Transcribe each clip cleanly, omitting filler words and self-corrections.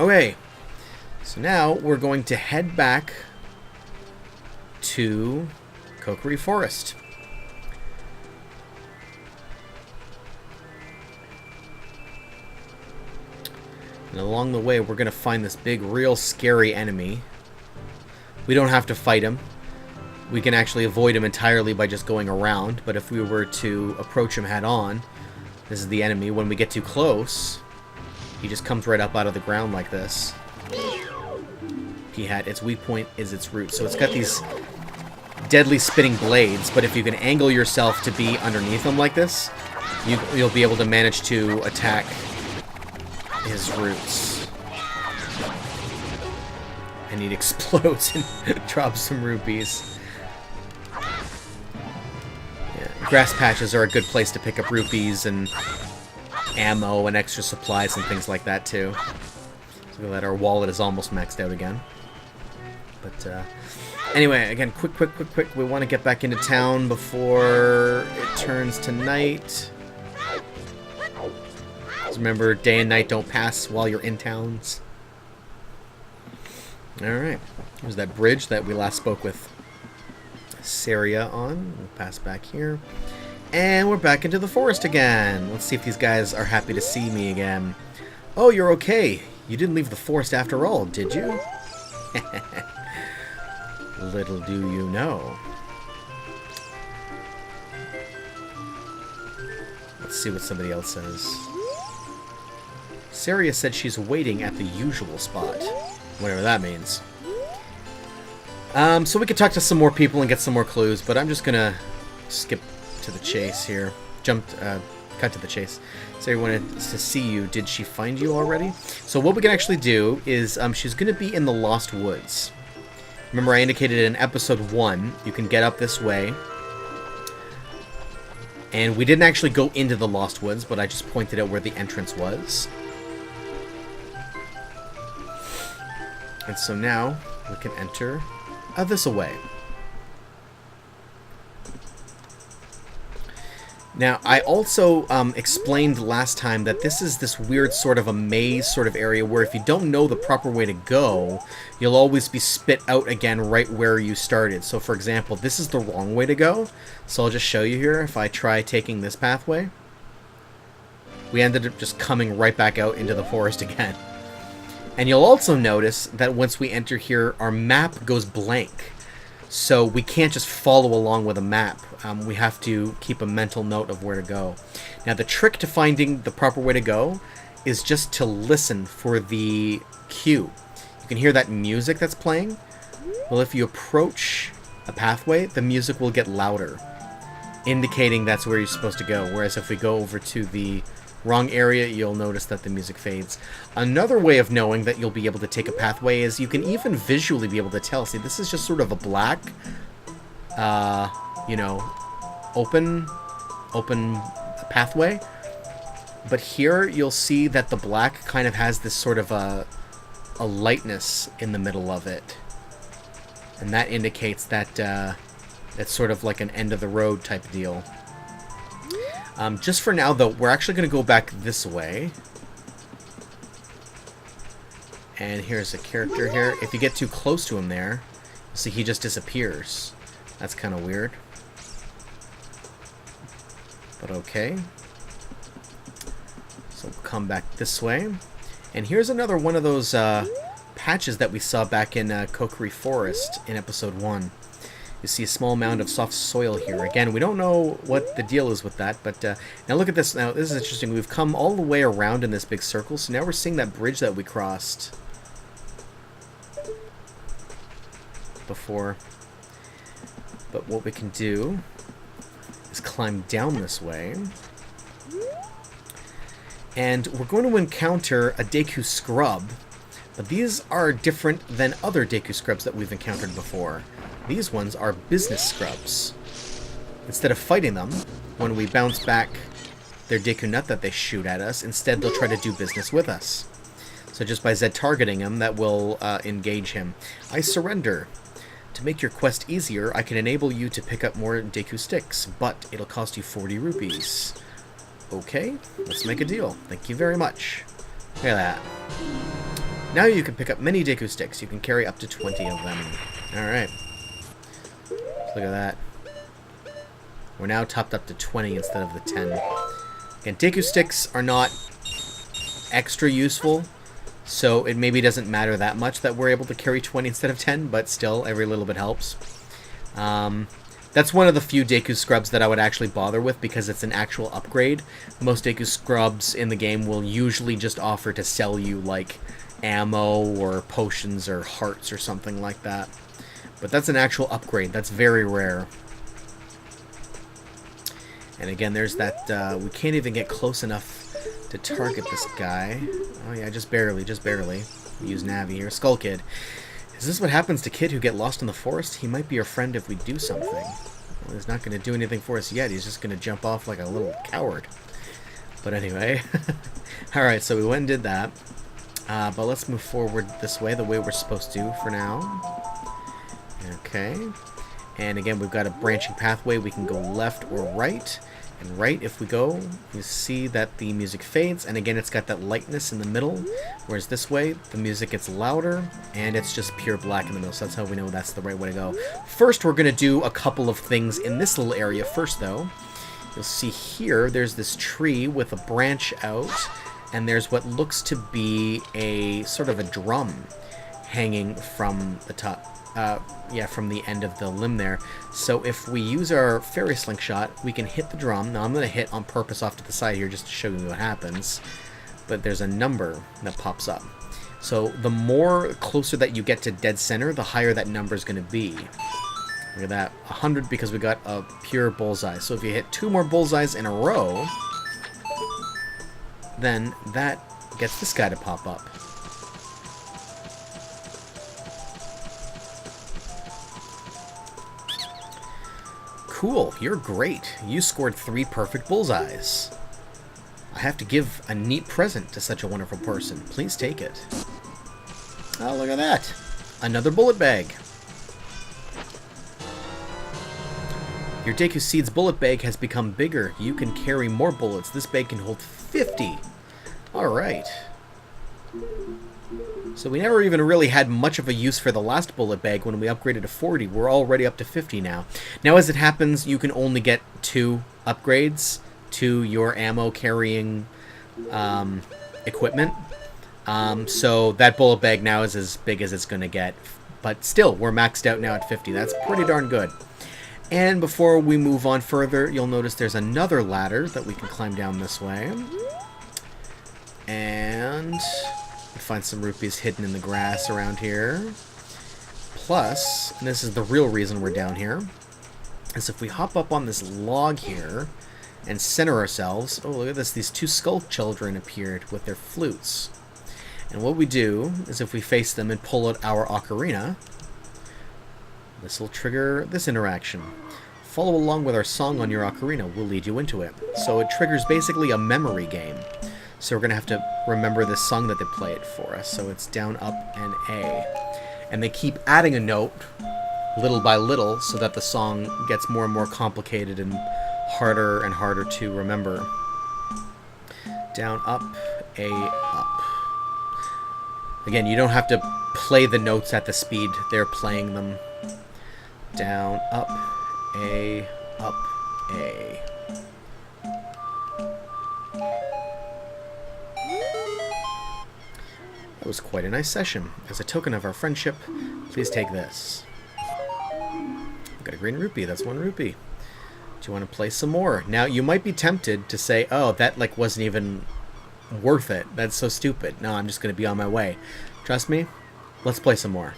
Okay, so now we're going to head back to Kokiri Forest. And along the way, we're going to find this big, real scary enemy. We don't have to fight him. We can actually avoid him entirely by just going around. But if we were to approach him head-on, this is the enemy. When we get too close, he just comes right up out of the ground like this. Its weak point is its root. So it's got these deadly spitting blades, but if you can angle yourself to be underneath him like this, you'll be able to manage to attack his roots. And he explodes and drops some rupees. Yeah, grass patches are a good place to pick up rupees and ammo and extra supplies and things like that too. So that our wallet is almost maxed out again. But anyway, again, quick. We want to get back into town before it turns to night. Just remember, day and night don't pass while you're in towns. Alright, here's that bridge that we last spoke with Saria on. We'll pass back here. And we're back into the forest again. Let's see if these guys are happy to see me again. Oh, you're okay. You didn't leave the forest after all, did you? Little do you know. Let's see what somebody else says. Saria said she's waiting at the usual spot. Whatever that means. So we could talk to some more people and get some more clues, but I'm just gonna skip to the chase here. Cut to the chase. Saria wanted to see you. Did she find you already? So what we can actually do is, she's gonna be in the Lost Woods. Remember, I indicated in episode 1, you can get up this way. And we didn't actually go into the Lost Woods, but I just pointed out where the entrance was. And so now, we can enter this way. Now, I also explained last time that this is this weird sort of a maze sort of area where if you don't know the proper way to go, you'll always be spit out again right where you started. So, for example, this is the wrong way to go. So I'll just show you here. If I try taking this pathway, we ended up just coming right back out into the forest again. And you'll also notice that once we enter here, our map goes blank. So we can't just follow along with a map. We have to keep a mental note of where to go. Now the trick to finding the proper way to go is just to listen for the cue. You can hear that music that's playing. Well, if you approach a pathway, the music will get louder, indicating that's where you're supposed to go. Whereas if we go over to the wrong area, you'll notice that the music fades. Another way of knowing that you'll be able to take a pathway is you can even visually be able to tell. See, this is just sort of a black, you know, open pathway. But here you'll see that the black kind of has this sort of a lightness in the middle of it. And that indicates that it's sort of like an end of the road type deal. Just for now, though, we're actually going to go back this way. And here's a character here. If you get too close to him there, you'll see he just disappears. That's kind of weird. But okay. So we'll come back this way. And here's another one of those patches that we saw back in Kokiri Forest in episode 1. You see a small mound of soft soil here. Again, we don't know what the deal is with that, but now look at this. Now, this is interesting. We've come all the way around in this big circle, so now we're seeing that bridge that we crossed before. But what we can do is climb down this way. And we're going to encounter a Deku scrub, but these are different than other Deku scrubs that we've encountered before. These ones are business scrubs. Instead of fighting them, when we bounce back their Deku nut that they shoot at us, instead they'll try to do business with us. So just by Z targeting him, that will engage him. I surrender. To make your quest easier, I can enable you to pick up more Deku sticks, but it'll cost you 40 rupees. Okay, let's make a deal. Thank you very much. Look at that. Now you can pick up many Deku sticks. You can carry up to 20 of them. Alright. Look at that. We're now topped up to 20 instead of the 10. Again, Deku sticks are not extra useful, so it maybe doesn't matter that much that we're able to carry 20 instead of 10, but still, every little bit helps. That's one of the few Deku scrubs that I would actually bother with because it's an actual upgrade. Most Deku scrubs in the game will usually just offer to sell you, like, ammo or potions or hearts or something like that. But that's an actual upgrade. That's very rare. And again, there's that, we can't even get close enough to target this guy. Oh yeah, just barely, just barely. Use Navi here. Skull Kid. Is this what happens to Kid who get lost in the forest? He might be our friend if we do something. Well, he's not going to do anything for us yet. He's just going to jump off like a little coward. But anyway. Alright, so we went and did that. But let's move forward this way, the way we're supposed to for now. Okay. And again, we've got a branching pathway. We can go left or right. And right, if we go, you see that the music fades, and again, it's got that lightness in the middle, whereas this way, the music gets louder, and it's just pure black in the middle, so that's how we know that's the right way to go. First, we're going to do a couple of things in this little area first, though. You'll see here, there's this tree with a branch out, and there's what looks to be a sort of a drum hanging from the top. Yeah, from the end of the limb there. So if we use our fairy slingshot, we can hit the drum. Now I'm going to hit on purpose off to the side here just to show you what happens. But there's a number that pops up. So the more closer that you get to dead center, the higher that number is going to be. Look at that. 100 because we got a pure bullseye. So if you hit 2 more bullseyes in a row, then that gets this guy to pop up. Cool, you're great. You scored 3 perfect bullseyes. I have to give a neat present to such a wonderful person. Please take it. Oh, look at that. Another bullet bag. Your Deku Seeds bullet bag has become bigger. You can carry more bullets. This bag can hold 50. Alright. So we never even really had much of a use for the last bullet bag when we upgraded to 40. We're already up to 50 now. Now, as it happens, you can only get 2 upgrades to your ammo carrying equipment. So that bullet bag now is as big as it's going to get. But still, we're maxed out now at 50. That's pretty darn good. And before we move on further, you'll notice there's another ladder that we can climb down this way. And find some rupees hidden in the grass around here. Plus, and this is the real reason we're down here, is if we hop up on this log here and center ourselves. Oh, look at this. These 2 skull children appeared with their flutes. And what we do is if we face them and pull out our ocarina, this will trigger this interaction. Follow along with our song on your ocarina. We'll lead you into it. So it triggers basically a memory game. So we're going to have to remember this song that they play it for us. So it's down, up, and A. And they keep adding a note, little by little, so that the song gets more and more complicated and harder to remember. Down, up, A, up. Again, you don't have to play the notes at the speed they're playing them. Down, up, A, up, A. It was quite a nice session. As a token of our friendship, please take this. I've got a green rupee. That's 1 rupee. Do you want to play some more? Now, you might be tempted to say, oh, that like wasn't even worth it. That's so stupid. No, I'm just going to be on my way. Trust me. Let's play some more.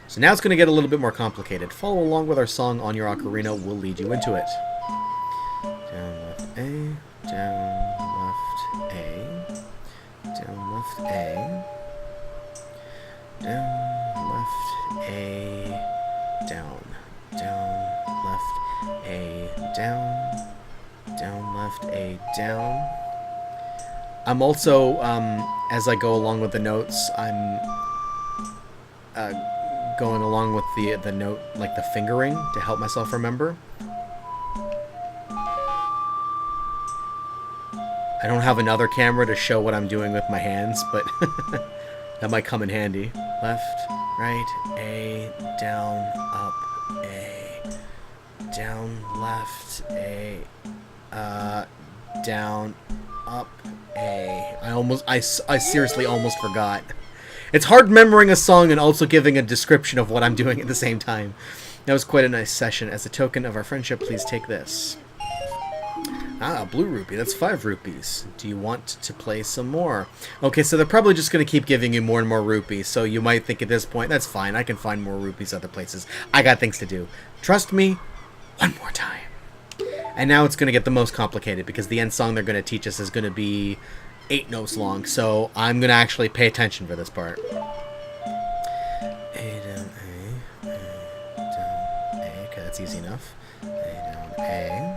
So now it's going to get a little bit more complicated. Follow along with our song on your ocarina. We'll lead you into it. Down, left, A. Down, left, A. Down, left, A. Down, left, A. Down, left, A. Down, left, A. Down. I'm also, as I go along with the notes, I'm going along with the note, like the fingering, to help myself remember. I don't have another camera to show what I'm doing with my hands, but that might come in handy. Left, right, A, down, up, A. Down, left, A. Down, up, A. I seriously almost forgot. It's hard remembering a song and also giving a description of what I'm doing at the same time. That was quite a nice session. As a token of our friendship, please take this. Ah, blue rupee. That's 5 rupees. Do you want to play some more? Okay, so they're probably just going to keep giving you more and more rupees, so you might think at this point, that's fine, I can find more rupees other places. I got things to do. Trust me, one more time. And now it's going to get the most complicated, because the end song they're going to teach us is going to be 8 notes long, so I'm going to actually pay attention for this part. A down A, down A. Okay, that's easy enough. A down A.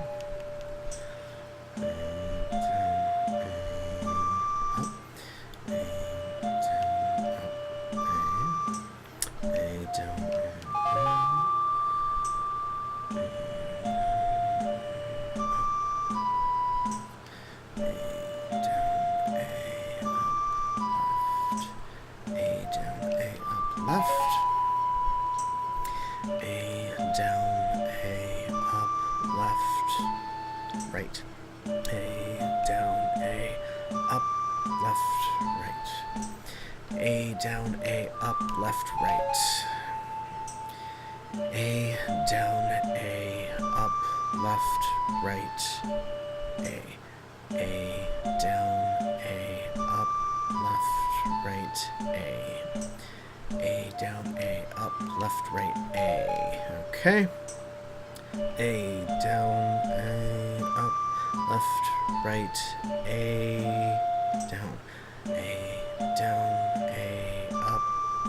Okay. A, down, A, up, left, right, A, down, A, down, A, up,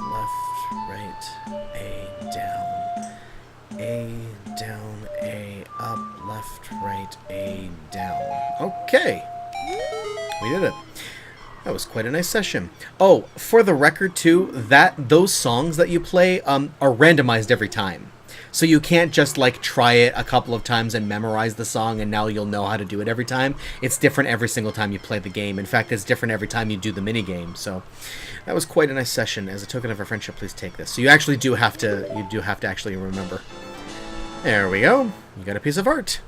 left, right, A, down, A, down, A, up, left, right, A, down. Okay. We did it. That was quite a nice session. Oh, for the record too, those songs that you play are randomized every time. So you can't just like try it a couple of times and memorize the song and now you'll know how to do it every time. It's different every single time you play the game. In fact, it's different every time you do the mini game. So that was quite a nice session. As a token of our friendship, please take this. So you actually do have to actually remember. There we go. You got a piece of art.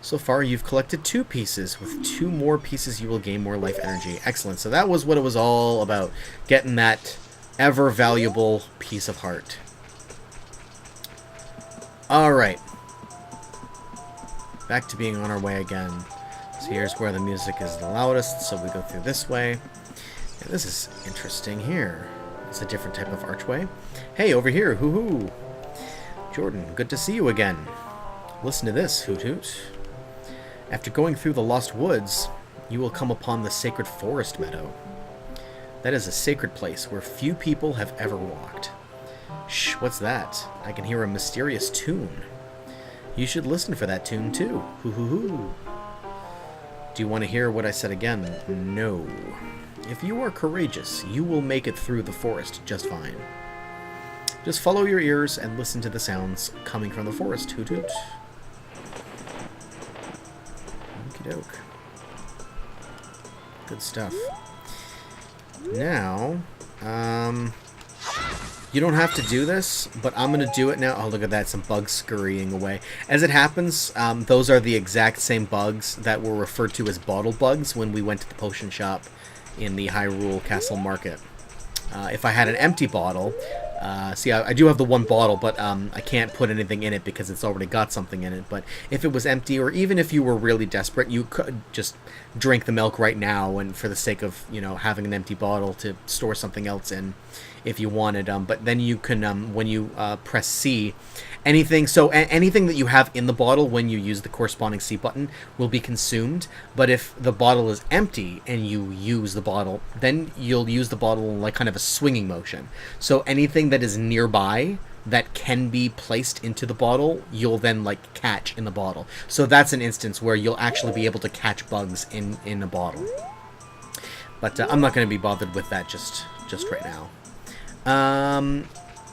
So far, you've collected 2 pieces. With 2 more pieces, you will gain more life energy. Excellent. So that was what it was all about. Getting that ever valuable piece of heart. Alright. Back to being on our way again. So here's where the music is the loudest, so we go through this way. And this is interesting here. It's a different type of archway. Hey, over here, hoo-hoo. Jordan, good to see you again. Listen to this, Hoot Hoot. After going through the Lost Woods, you will come upon the Sacred Forest Meadow. That is a sacred place where few people have ever walked. Shh, what's that? I can hear a mysterious tune. You should listen for that tune too. Hoo hoo hoo. Do you want to hear what I said again? No. If you are courageous, you will make it through the forest just fine. Just follow your ears and listen to the sounds coming from the forest. Hoot hoot. Okie doke. Good stuff. Now, you don't have to do this, but I'm going to do it now. Oh, look at that. Some bugs scurrying away. As it happens, those are the exact same bugs that were referred to as bottle bugs when we went to the potion shop in the Hyrule Castle Market. If I had an empty bottle, see, I do have the 1 bottle, but I can't put anything in it because it's already got something in it. But if it was empty, or even if you were really desperate, you could just drink the milk right now, and for the sake of, you know, having an empty bottle to store something else in if you wanted. But then you can, when you press C, anything that you have in the bottle when you use the corresponding C button will be consumed. But if the bottle is empty and you use the bottle, then you'll use the bottle in like kind of a swinging motion. So anything that is nearby that can be placed into the bottle, you'll then like catch in the bottle. So that's an instance where you'll actually be able to catch bugs in a bottle. But I'm not going to be bothered with that just right now.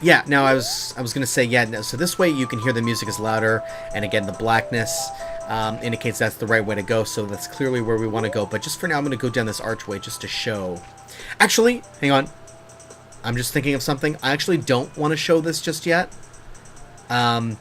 Yeah, now I was going to say, yeah, no, so this way you can hear the music is louder, and again, the blackness. indicates that's the right way to go, so that's clearly where we want to go. But just for now, I'm going to go down this archway just to show. Actually, hang on. I'm just thinking of something. I actually don't want to show this just yet.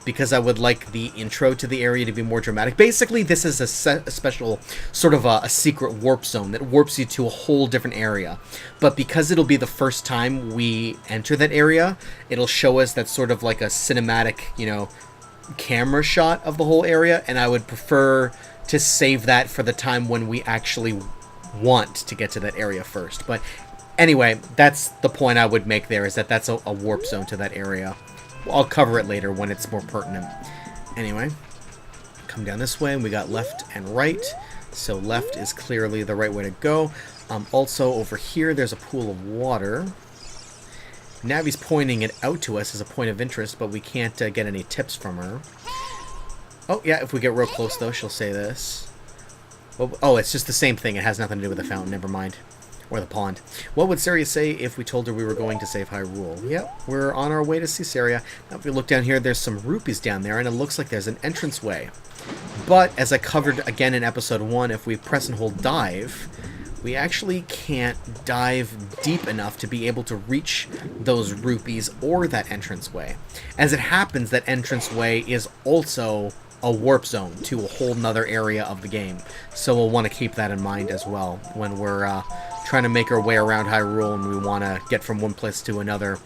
Because I would like the intro to the area to be more dramatic. Basically, this is a special sort of a secret warp zone that warps you to a whole different area. But because it'll be the first time we enter that area, it'll show us that sort of like a cinematic, you know, camera shot of the whole area. And I would prefer to save that for the time when we actually want to get to that area first. But anyway, that's the point I would make there, is that that's a warp zone to that area. I'll cover it later when it's more pertinent. Anyway, come down this way, and we got left and right. So left is clearly the right way to go. Also, over here, there's a pool of water. Navi's pointing it out to us as a point of interest, but we can't get any tips from her. Oh, yeah, if we get real close, though, she'll say this. Oh, it's just the same thing. It has nothing to do with the fountain. Never mind. Or the pond. What would Saria say if we told her we were going to save Hyrule? Yep, we're on our way to see Saria. Now, if we look down here, there's some rupees down there, and it looks like there's an entranceway. But, as I covered again in episode 1, if we press and hold dive, we actually can't dive deep enough to be able to reach those rupees or that entranceway. As it happens, that entranceway is also a warp zone to a whole nother area of the game. So we'll want to keep that in mind as well when we're trying to make our way around Hyrule and we want to get from one place to another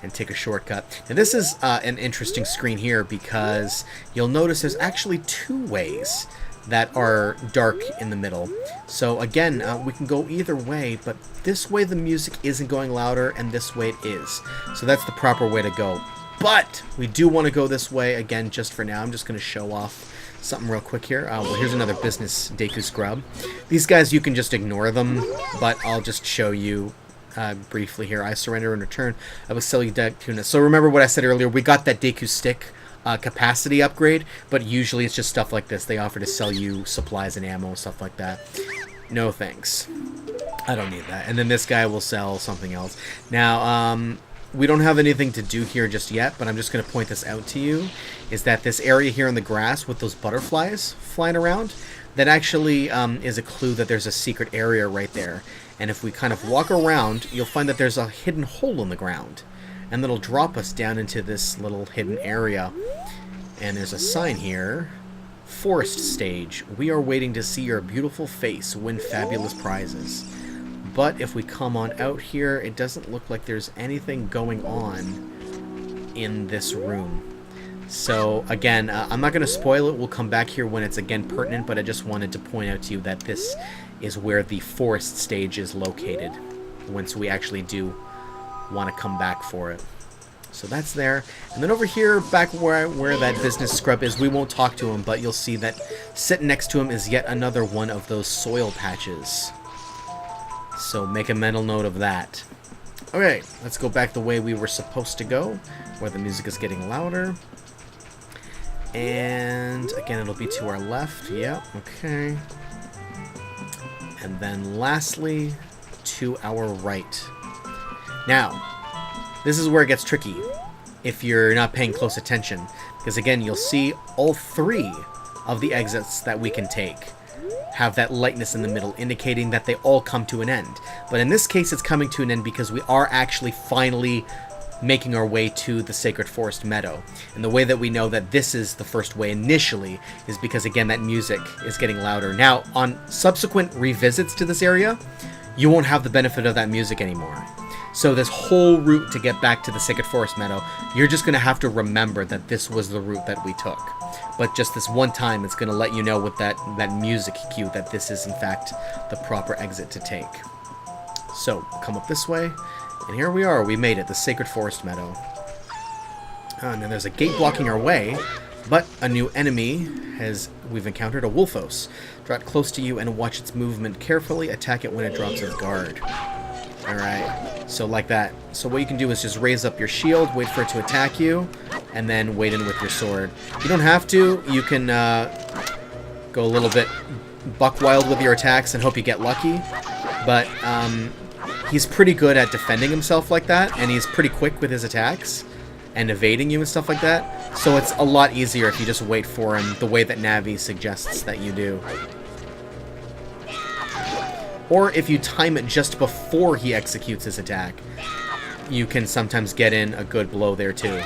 and take a shortcut. And this is an interesting screen here, because you'll notice there's actually 2 ways that are dark in the middle. So again, we can go either way, but this way the music isn't going louder, and this way it is. So that's the proper way to go. But we do want to go this way again just for now. I'm just going to show off something real quick here. Well, here's another business Deku scrub. These guys, you can just ignore them, but I'll just show you briefly here. I surrender in return. I will sell you Deku. So remember what I said earlier. We got that Deku stick capacity upgrade, but usually it's just stuff like this. They offer to sell you supplies and ammo, stuff like that. No thanks. I don't need that. And then this guy will sell something else. Now, we don't have anything to do here just yet, but I'm just going to point this out to you, is that this area here in the grass with those butterflies flying around, that actually is a clue that there's a secret area right there. And if we kind of walk around, you'll find that there's a hidden hole in the ground, and that'll drop us down into this little hidden area. And there's a sign here. Forest stage. We are waiting to see your beautiful face win fabulous prizes. But if we come on out here, it doesn't look like there's anything going on in this room. So again, I'm not going to spoil it. We'll come back here when it's again pertinent, but I just wanted to point out to you that this is where the forest stage is located, once we actually do want to come back for it. So that's there. And then over here, back where that business scrub is, we won't talk to him, but you'll see that sitting next to him is yet another one of those soil patches. So make a mental note of that. Okay, let's go back the way we were supposed to go, where the music is getting louder. And again, it'll be to our left. Yep, okay. And then lastly, to our right. Now, this is where it gets tricky if you're not paying close attention, because again, you'll see all 3 of the exits that we can take have that lightness in the middle, indicating that they all come to an end. But in this case, it's coming to an end because we are actually finally making our way to the Sacred Forest Meadow. And the way that we know that this is the first way initially is because, again, that music is getting louder. Now, on subsequent revisits to this area, you won't have the benefit of that music anymore. So this whole route to get back to the Sacred Forest Meadow, you're just going to have to remember that this was the route that we took. But just this one time, it's going to let you know with that music cue that this is, in fact, the proper exit to take. So, come up this way, and here we are. We made it, the Sacred Forest Meadow. And then there's a gate blocking our way, but a new enemy we've encountered, a Wolfos. Draw it close to you and watch its movement carefully. Attack it when it drops its guard. Alright, so like that. So what you can do is just raise up your shield, wait for it to attack you, and then wait in with your sword. You don't have to. You can go a little bit buck wild with your attacks and hope you get lucky. But he's pretty good at defending himself like that, and he's pretty quick with his attacks. and evading you and stuff like that. So it's a lot easier if you just wait for him the way that Navi suggests that you do. Or if you time it just before he executes his attack, you can sometimes get in a good blow there too.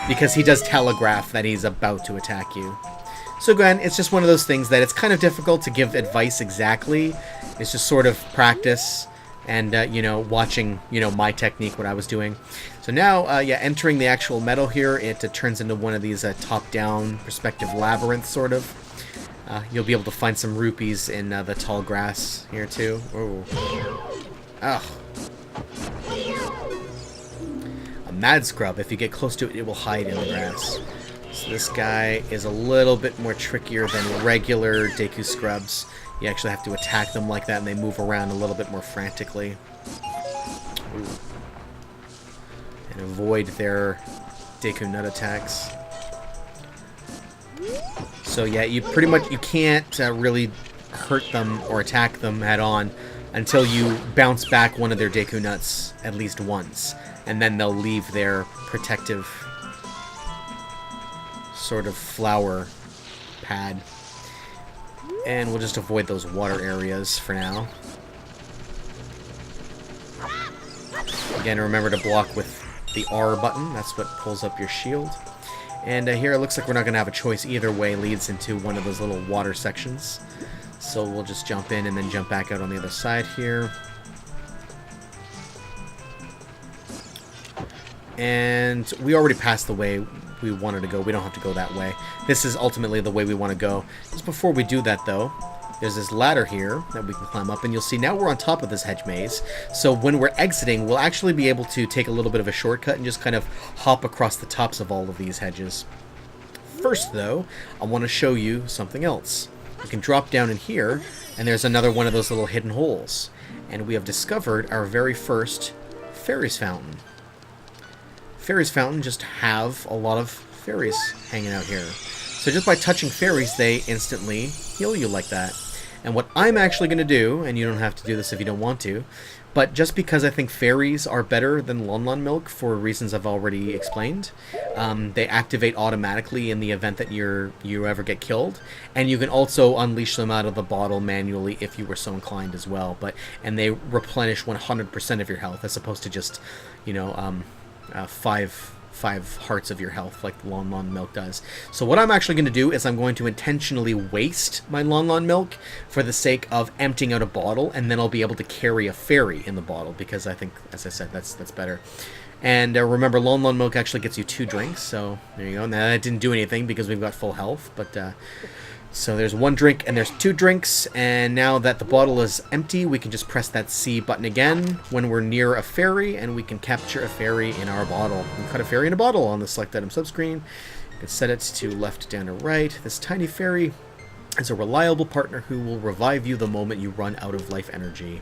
Because he does telegraph that he's about to attack you. So again, it's just one of those things that it's kind of difficult to give advice exactly. It's just sort of practice and, you know, watching, you know, my technique, what I was doing. So now, yeah, entering the actual meadow here, it turns into one of these top-down perspective labyrinths, sort of. You'll be able to find some rupees in the tall grass here, too. Oh. Ugh. A mad scrub. If you get close to it, it will hide in the grass. So this guy is a little bit more trickier than regular Deku scrubs. You actually have to attack them like that, and they move around a little bit more frantically. Ooh. And avoid their Deku nut attacks. So yeah, you pretty much you can't really hurt them or attack them head on until you bounce back one of their Deku nuts at least once, and then they'll leave their protective sort of flower pad. And we'll just avoid those water areas for now. Again, remember to block with the R button. That's what pulls up your shield. And here it looks like we're not going to have a choice. Either way leads into one of those little water sections. So we'll just jump in and then jump back out on the other side here. And we already passed the way we wanted to go. We don't have to go that way. This is ultimately the way we want to go. Just before we do that, though, there's this ladder here that we can climb up, and you'll see now we're on top of this hedge maze. So when we're exiting, we'll actually be able to take a little bit of a shortcut and just kind of hop across the tops of all of these hedges. First, though, I want to show you something else. You can drop down in here, and there's another one of those little hidden holes. And we have discovered our very first fairies fountain. Fairies fountain just have a lot of fairies hanging out here. So just by touching fairies, they instantly heal you like that. And what I'm actually going to do, and you don't have to do this if you don't want to, but just because I think fairies are better than Lon Lon milk for reasons I've already explained, they activate automatically in the event that you ever get killed, and you can also unleash them out of the bottle manually if you were so inclined as well. And they replenish 100% of your health as opposed to just, you know, five hearts of your health like the Lon Lon milk does. So what I'm actually going to do is I'm going to intentionally waste my Lon Lon milk for the sake of emptying out a bottle, and then I'll be able to carry a fairy in the bottle because I think, as I said, that's better. And remember, Lon Lon milk actually gets you 2 drinks, so there you go. Now that didn't do anything because we've got full health, but so there's 1 drink and there's 2 drinks, and now that the bottle is empty, we can just press that C button again when we're near a fairy, and we can capture a fairy in our bottle. We can cut a fairy in a bottle on the select item subscreen. You can set it to left, down, or right. This tiny fairy is a reliable partner who will revive you the moment you run out of life energy.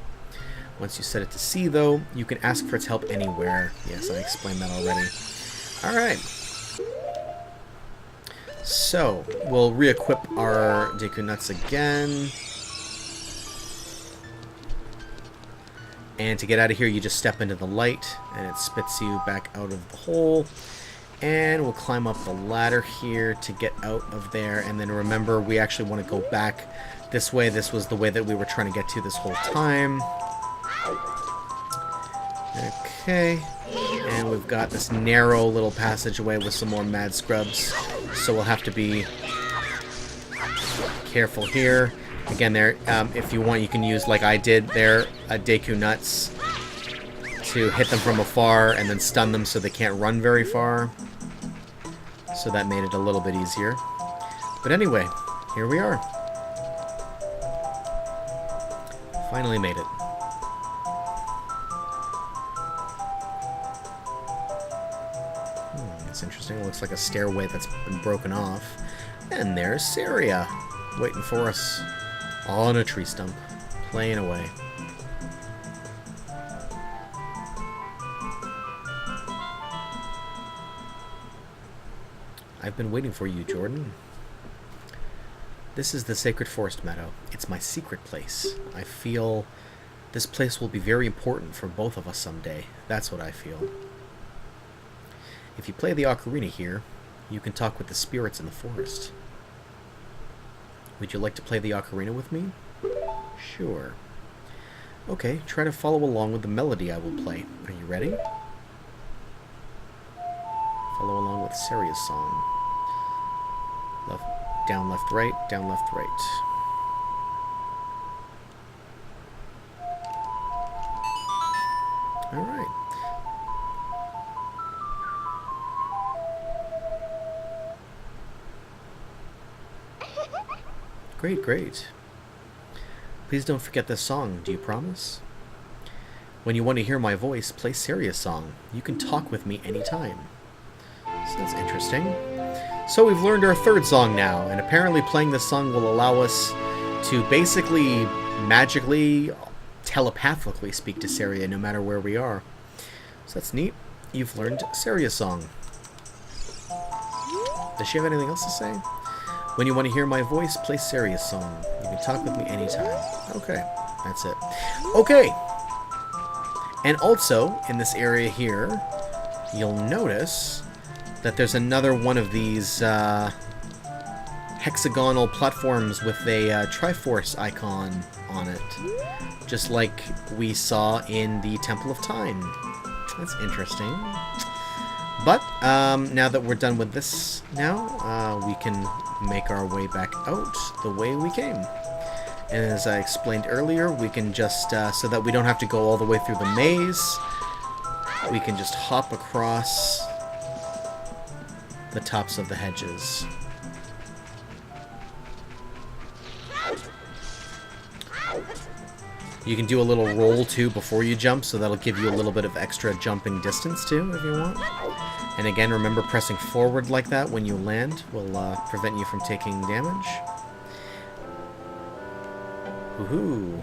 Once you set it to C, though, you can ask for its help anywhere. Yes, I explained that already. Alright. So, we'll re-equip our Deku Nuts again. And to get out of here, you just step into the light, and it spits you back out of the hole. And we'll climb up the ladder here to get out of there. And then remember, we actually want to go back this way. This was the way that we were trying to get to this whole time. Okay. And we've got this narrow little passageway with some more mad scrubs. So we'll have to be careful here. Again, there, if you want, you can use, like I did there, Deku Nuts to hit them from afar and then stun them so they can't run very far. So that made it a little bit easier. But anyway, here we are. Finally made it. That's interesting. It looks like a stairway that's been broken off. And there's Saria, waiting for us on a tree stump, playing away. I've been waiting for you, Jordan. This is the Sacred Forest Meadow. It's my secret place. I feel this place will be very important for both of us someday. That's what I feel. If you play the ocarina here, you can talk with the spirits in the forest. Would you like to play the ocarina with me? Sure. Okay, try to follow along with the melody I will play. Are you ready? Follow along with Saria's song. Left, down, left, right, down, left, right. Alright. Great, great. Please don't forget this song, do you promise? When you want to hear my voice, play Saria's song. You can talk with me anytime. So that's interesting. So we've learned our third song now, and apparently playing this song will allow us to basically, magically, telepathically speak to Saria no matter where we are. So that's neat. You've learned Saria's song. Does she have anything else to say? When you want to hear my voice, play Saria's song. You can talk with me anytime. Okay, that's it. Okay! And also, in this area here, you'll notice that there's another one of these hexagonal platforms with a Triforce icon on it. Just like we saw in the Temple of Time. That's interesting. But, now that we're done with this now, we can make our way back out the way we came. And as I explained earlier, we can just, so that we don't have to go all the way through the maze, we can just hop across the tops of the hedges. You can do a little roll too before you jump, so that'll give you a little bit of extra jumping distance too, if you want. And again, remember pressing forward like that when you land will prevent you from taking damage. Woohoo!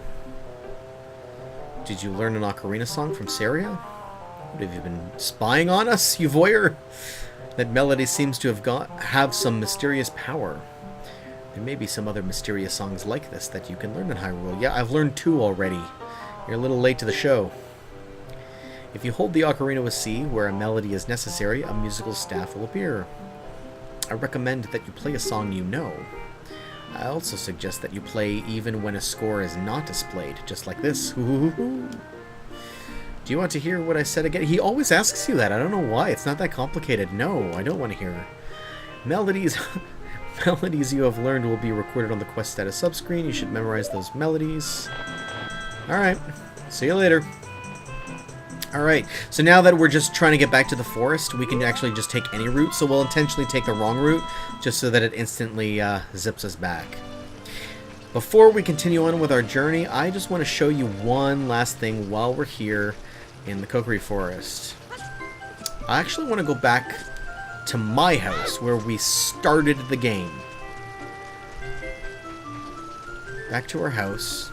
Did you learn an ocarina song from Saria? What, have you been spying on us, you voyeur? That melody seems to have some mysterious power. There may be some other mysterious songs like this that you can learn in Hyrule. Yeah, I've learned 2 already. You're a little late to the show. If you hold the ocarina with C, where a melody is necessary, a musical staff will appear. I recommend that you play a song you know. I also suggest that you play even when a score is not displayed, just like this. Do you want to hear what I said again? He always asks you that. I don't know why. It's not that complicated. No, I don't want to hear. Melodies you have learned will be recorded on the quest status subscreen. You should memorize those melodies. Alright. See you later. Alright, so now that we're just trying to get back to the forest, we can actually just take any route, so we'll intentionally take the wrong route, just so that it instantly zips us back. Before we continue on with our journey, I just want to show you one last thing while we're here in the Kokiri Forest. I actually want to go back to my house, where we started the game. Back to our house.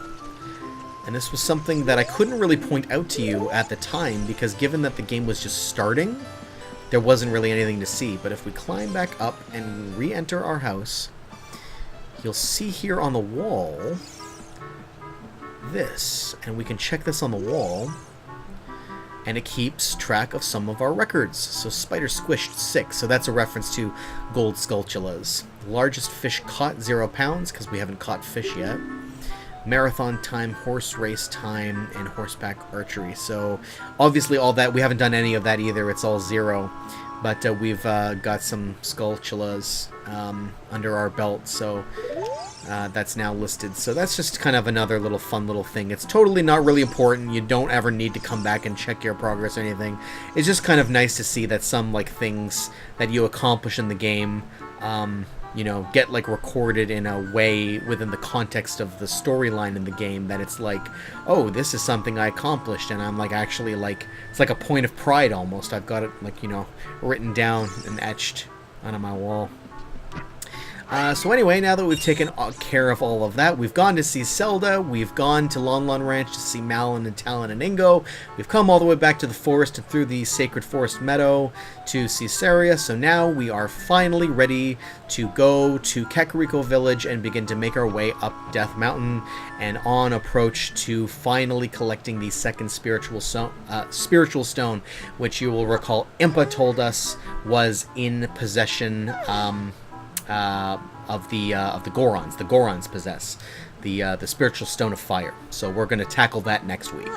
And this was something that I couldn't really point out to you at the time, because given that the game was just starting, there wasn't really anything to see. But if we climb back up and re-enter our house, you'll see here on the wall this. And we can check this on the wall, and it keeps track of some of our records. So Spider Squished 6, so that's a reference to gold Skulltulas. Largest fish caught, 0 pounds, because we haven't caught fish yet. Marathon time, horse race time, and horseback archery. So obviously all that, we haven't done any of that either, it's all 0. But we've got some Skulltulas under our belt, so that's now listed. So that's just kind of another little fun little thing. It's totally not really important. You don't ever need to come back and check your progress or anything. It's just kind of nice to see that some like things that you accomplish in the game you know, get like recorded in a way within the context of the storyline in the game that it's like, oh, this is something I accomplished, and I'm like actually like, it's like a point of pride almost. I've got it like, you know, written down and etched onto my wall. So anyway, now that we've taken care of all of that, we've gone to see Zelda, we've gone to Lon Lon Ranch to see Malon and Talon and Ingo, we've come all the way back to the forest and through the Sacred Forest Meadow to see Saria, so now we are finally ready to go to Kakariko Village and begin to make our way up Death Mountain and on approach to finally collecting the second spiritual stone, which you will recall Impa told us was in possession of the Gorons. The Gorons possess the spiritual stone of fire. So we're going to tackle that next week.